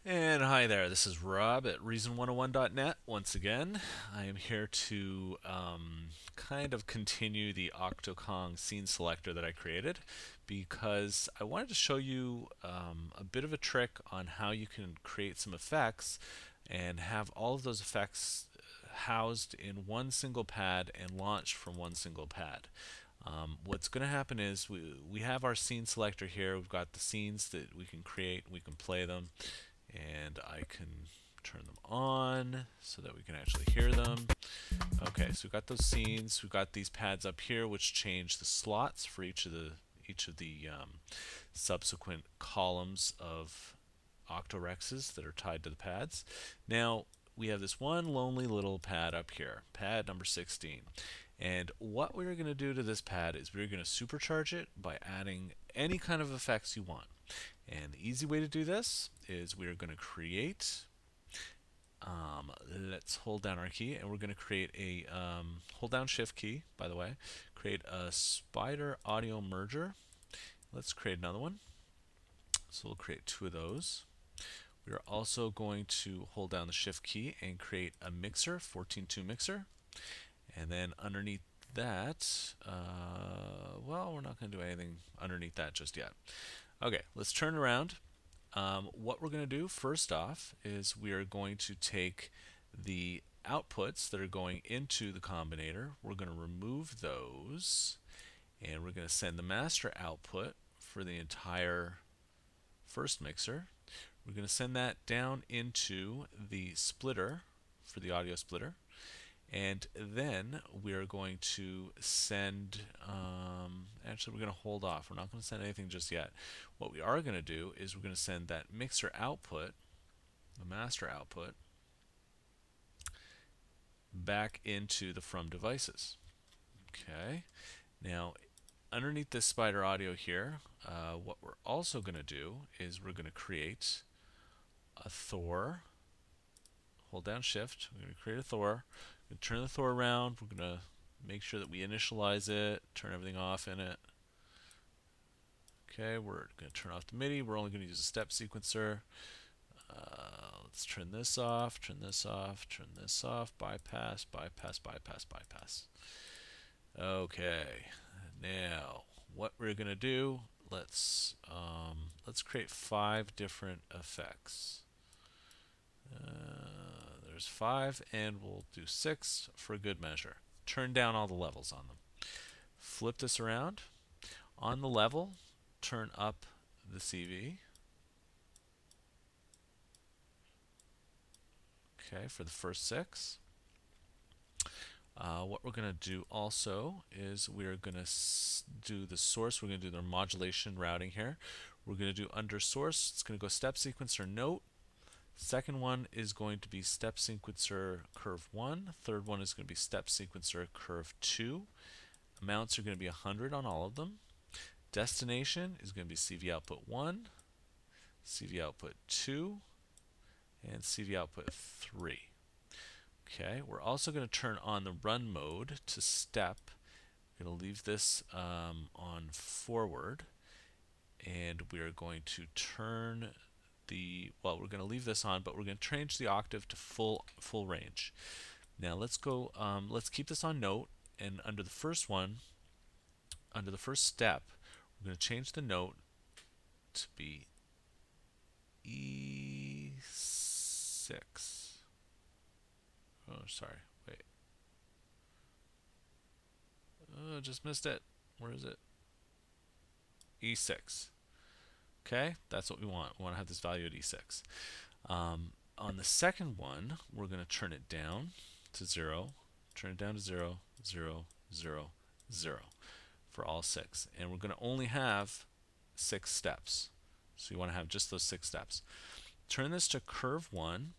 And hi there, this is Rob at Reason101.net. Once again, I am here to kind of continue the OctoKong scene selector that I created because I wanted to show you a bit of a trick on how you can create some effects and have all of those effects housed in one single pad and launched from one single pad. What's going to happen is we have our scene selector here. We've got the scenes that we can create, we can play them, and I can turn them on so that we can actually hear them. Okay, so we've got those scenes. We've got these pads up here which change the slots for each of the subsequent columns of OctoRexes that are tied to the pads. Now we have this one lonely little pad up here, pad number 16. And what we're going to do to this pad is we're going to supercharge it by adding any kind of effects you want. And the easy way to do this is we're going to create, let's hold down our key, and we're going to create a, hold down shift key, by the way, create a spider audio merger. Let's create another one. So we'll create two of those. We are also going to hold down the shift key and create a mixer, 14.2 mixer. And then underneath that, well, we're not going to do anything underneath that just yet. Okay, let's turn around. What we're going to do first off is we are going to take the outputs that are going into the combinator. We're going to remove those, and we're going to send the master output for the entire first mixer. We're going to send that down into the splitter for the audio splitter. And then we are going to send, actually we're going to hold off. We're not going to send anything just yet. What we are going to do is we're going to send that mixer output, the master output, back into the from devices. Okay. Now, underneath this spider audio here, what we're also going to do is we're going to create a Thor. Hold down shift. We're going to create a Thor. We're going to turn the Thor around. We're going to make sure that we initialize it, turn everything off in it. Okay, we're going to turn off the MIDI. We're only going to use a step sequencer. Let's turn this off, turn this off, turn this off, bypass, bypass, bypass, bypass. Okay, now what we're going to do, let's create 5 different effects. There's 5, and we'll do 6 for good measure. Turn down all the levels on them. Flip this around. On the level, turn up the CV. Okay, for the first 6. What we're going to do also is we're going to do the source. We're going to do the modulation routing here. We're going to do under source. It's going to go step sequencer note. Second one is going to be step sequencer curve 1. Third one is going to be step sequencer curve 2. Amounts are going to be 100 on all of them. Destination is going to be CV output 1, CV output 2, and CV output 3. Okay, we're also going to turn on the run mode to step. We're going to leave this on forward, and we are going to turn well, we're going to leave this on, but we're going to change the octave to full range. Now let's go, let's keep this on note, and under the first one, under the first step, we're going to change the note to be E6. Oh, sorry, wait. Oh, just missed it. Where is it? E6. Okay, that's what we want. We want to have this value at E6. On the second one, we're going to turn it down to 0, turn it down to 0, 0, 0, 0 for all 6. And we're going to only have 6 steps. So you want to have just those 6 steps. Turn this to curve 1,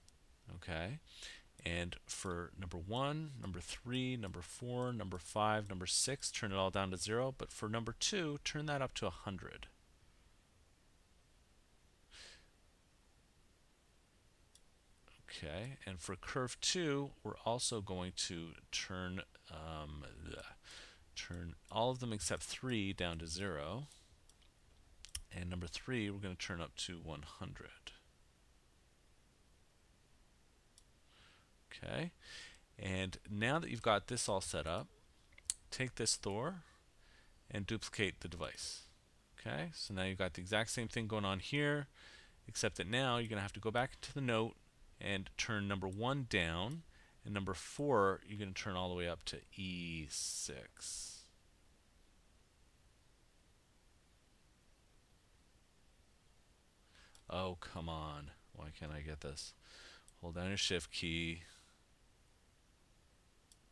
okay? And for number 1, number 3, number 4, number 5, number 6, turn it all down to 0. But for number 2, turn that up to 100. Okay, and for curve 2, we're also going to turn all of them except 3 down to 0. And number 3, we're going to turn up to 100. Okay, and now that you've got this all set up, take this Thor and duplicate the device. Okay, so now you've got the exact same thing going on here, except that now you're going to have to go back to the note and turn number 1 down, and number 4 you're going to turn all the way up to E6. Oh, come on. Why can't I get this? Hold down your shift key.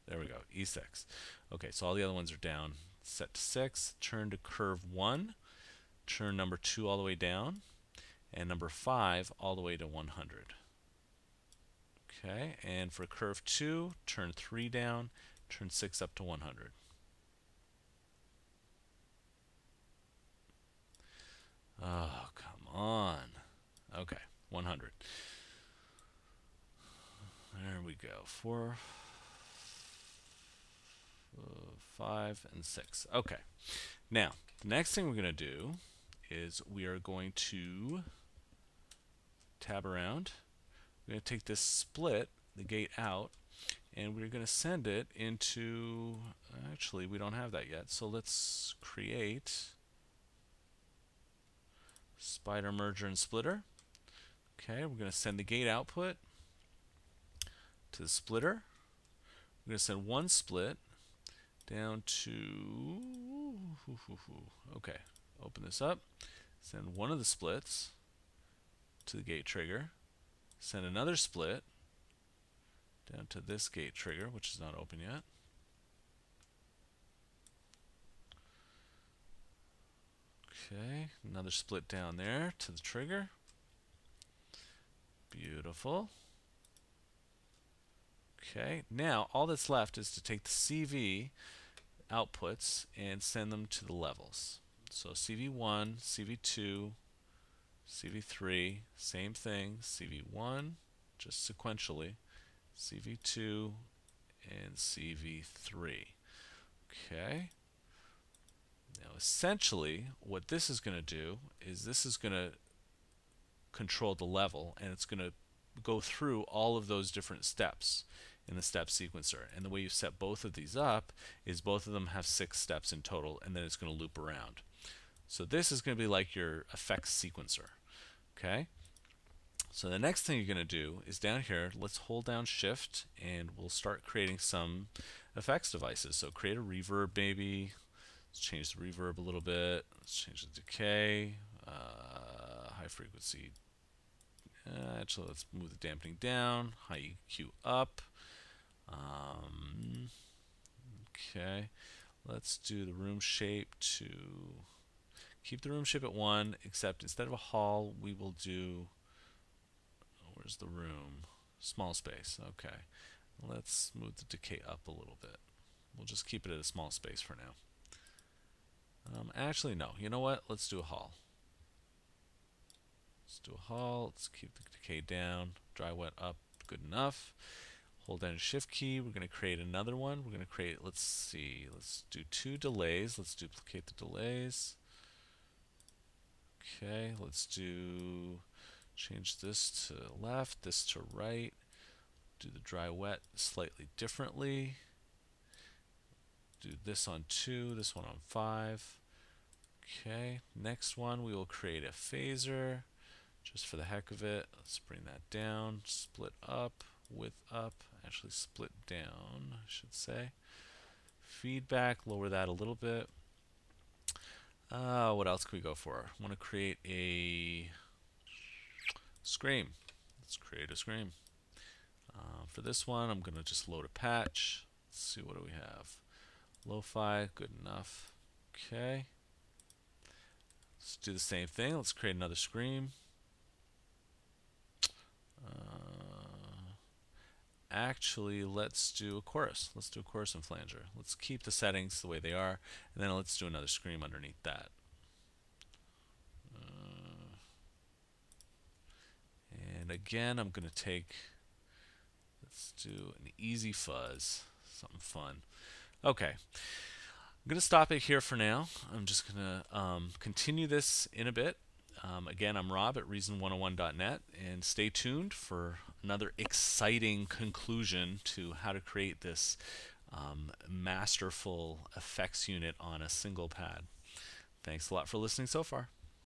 There we go, E6. Okay, so all the other ones are down. Set to 6, turn to curve 1, turn number 2 all the way down, and number 5 all the way to 100. Okay, and for curve 2, turn 3 down, turn 6 up to 100. Oh, come on. Okay, 100. There we go. 4, 5, and 6. Okay. Now, the next thing we're going to do is we are going to tab around. We're going to take this split, the gate out, and we're going to send it into, actually we don't have that yet, so let's create spider merger and splitter. Okay, we're going to send the gate output to the splitter. We're going to send one split down to, okay, open this up, send one of the splits to the gate trigger, send another split down to this gate trigger, which is not open yet. Okay, another split down there to the trigger. Beautiful. Okay, now all that's left is to take the CV outputs and send them to the levels. So CV1, CV2, CV3, same thing, CV1, just sequentially, CV2, and CV3. Okay. Now essentially what this is going to do is this is going to control the level, and it's going to go through all of those different steps in the step sequencer. And the way you set both of these up is both of them have 6 steps in total, and then it's going to loop around. So this is going to be like your effects sequencer. Okay? So the next thing you're going to do is down here, let's hold down shift and we'll start creating some effects devices. So create a reverb maybe. Let's change the reverb a little bit. Let's change the decay. High frequency. Actually, let's move the dampening down. High EQ up. Okay. Let's do the room shape to keep the room shape at 1, except instead of a hall, we will do, where's the room? Small space. Okay. Let's move the decay up a little bit. We'll just keep it at a small space for now. Actually, no. You know what? Let's do a hall. Let's do a hall. Let's keep the decay down. Dry wet up. Good enough. Hold down shift key. We're going to create another one. We're going to create, let's see, let's do 2 delays. Let's duplicate the delays. Okay, let's do, change this to left, this to right. Do the dry wet slightly differently. Do this on 2, this one on 5. Okay, next one we will create a phaser just for the heck of it. Let's bring that down, split up, width up, actually split down, I should say. Feedback, lower that a little bit. What else can we go for? I want to create a scream. Let's create a scream. For this one, I'm going to just load a patch. Let's see, what do we have? Lo-fi, good enough. Okay. Let's do the same thing. Let's create another scream. Actually, let's do a chorus. Let's do a chorus and flanger. Let's keep the settings the way they are, and then let's do another scream underneath that. And again, I'm going to take, let's do an easy fuzz, something fun. Okay, I'm going to stop it here for now. I'm just going to continue this in a bit. Again, I'm Rob at Reason101.net, and stay tuned for another exciting conclusion to how to create this masterful effects unit on a single pad. Thanks a lot for listening so far.